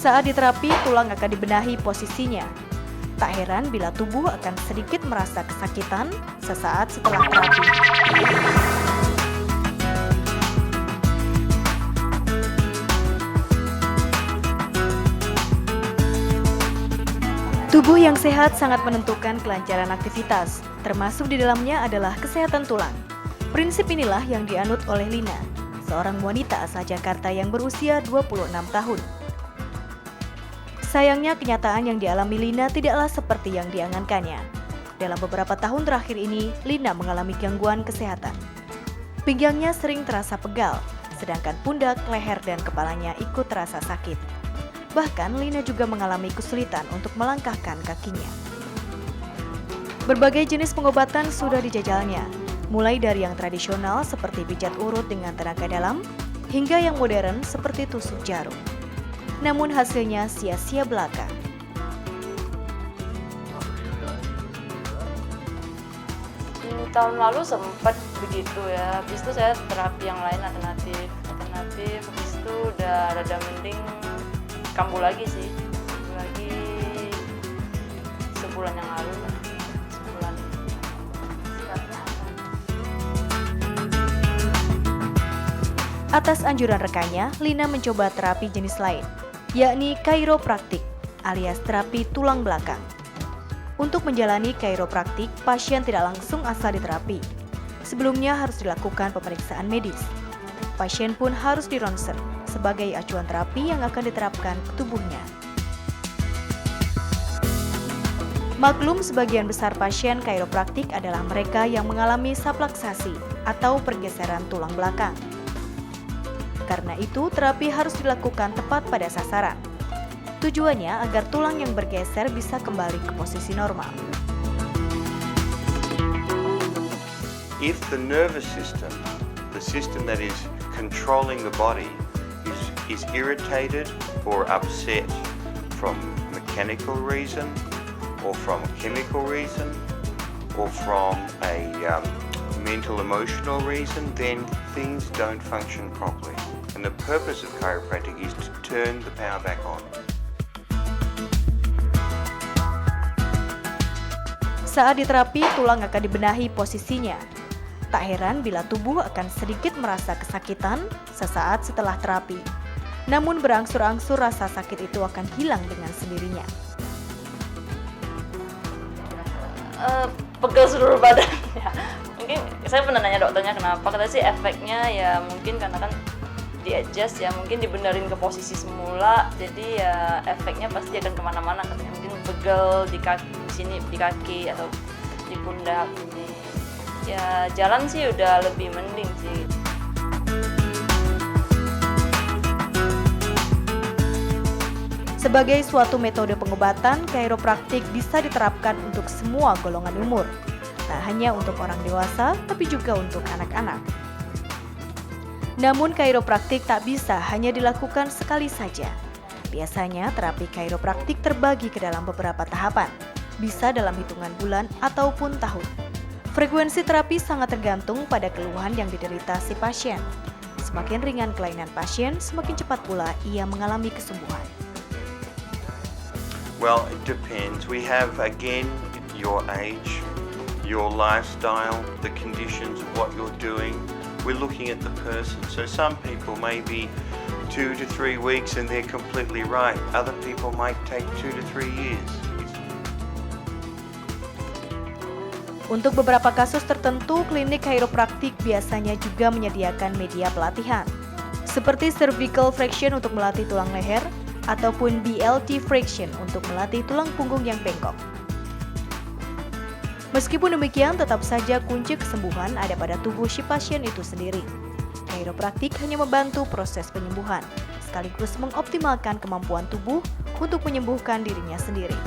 Saat diterapi, tulang akan dibenahi posisinya. Tak heran bila tubuh akan sedikit merasa kesakitan sesaat setelah terapi. Tubuh yang sehat sangat menentukan kelancaran aktivitas, termasuk di dalamnya adalah kesehatan tulang. Prinsip inilah yang dianut oleh Lina, seorang wanita asal Jakarta yang berusia 26 tahun. Sayangnya kenyataan yang dialami Lina tidaklah seperti yang diangankannya. Dalam beberapa tahun terakhir ini, Lina mengalami gangguan kesehatan. Pinggangnya sering terasa pegal, sedangkan pundak, leher, dan kepalanya ikut terasa sakit. Bahkan Lina juga mengalami kesulitan untuk melangkahkan kakinya. Berbagai jenis pengobatan sudah dijajalnya, mulai dari yang tradisional seperti pijat urut dengan tenaga dalam, hingga yang modern seperti tusuk jarum. Namun hasilnya sia-sia belaka. Tahun lalu sempat begitu ya, habis itu saya terapi yang lain alternatif, habis itu udah rada mending, kambuh lagi sih, sebulan yang lalu lah, sebulan. Atas anjuran rekannya, Lina mencoba terapi jenis lain, yakni chiropraktik alias terapi tulang belakang. Untuk menjalani chiropraktik, pasien tidak langsung asal diterapi. Sebelumnya harus dilakukan pemeriksaan medis. Pasien pun harus dironsen sebagai acuan terapi yang akan diterapkan ke tubuhnya. Maklum, sebagian besar pasien chiropraktik adalah mereka yang mengalami subluxasi atau pergeseran tulang belakang. Karena itu, terapi harus dilakukan tepat pada sasaran. Tujuannya agar tulang yang bergeser bisa kembali ke posisi normal. If the nervous system, the system that is controlling the body, is irritated or upset from mechanical reason, or from a chemical reason, or from a mental emotional reason, then things don't function properly. And the purpose of chiropractic is to turn the power back on. Saat diterapi, tulang akan dibenahi posisinya. Tak heran bila tubuh akan sedikit merasa kesakitan sesaat setelah terapi. Namun berangsur-angsur rasa sakit itu akan hilang dengan sendirinya. Pegal seluruh badan ya. Mungkin saya pernah nanya dokternya kenapa, kata sih efeknya ya mungkin karena kan di-adjust ya, mungkin dibenerin ke posisi semula, jadi ya efeknya pasti akan kemana-mana katanya, mungkin pegel di kaki sini, di kaki atau di pundak ini. Ya jalan sih udah lebih mending sih. Sebagai suatu metode pengobatan, chiropraktik bisa diterapkan untuk semua golongan umur. Tak hanya untuk orang dewasa, tapi juga untuk anak-anak. Namun chiropraktik tak bisa hanya dilakukan sekali saja. Biasanya terapi chiropraktik terbagi ke dalam beberapa tahapan, bisa dalam hitungan bulan ataupun tahun. Frekuensi terapi sangat tergantung pada keluhan yang diderita si pasien. Semakin ringan kelainan pasien, semakin cepat pula ia mengalami kesembuhan. Well, it depends. We have, again, your age, your lifestyle, the conditions of what you're doing. We're looking at the person. So some people may be 2 to 3 weeks and they're completely right. Other people might take 2 to 3 years. Untuk beberapa kasus tertentu, klinik chiropraktik biasanya juga menyediakan media pelatihan, seperti cervical flexion untuk melatih tulang leher, ataupun BLT flexion untuk melatih tulang punggung yang bengkok. Meskipun demikian, tetap saja kunci kesembuhan ada pada tubuh si pasien itu sendiri. Chiropraktik hanya membantu proses penyembuhan, sekaligus mengoptimalkan kemampuan tubuh untuk menyembuhkan dirinya sendiri.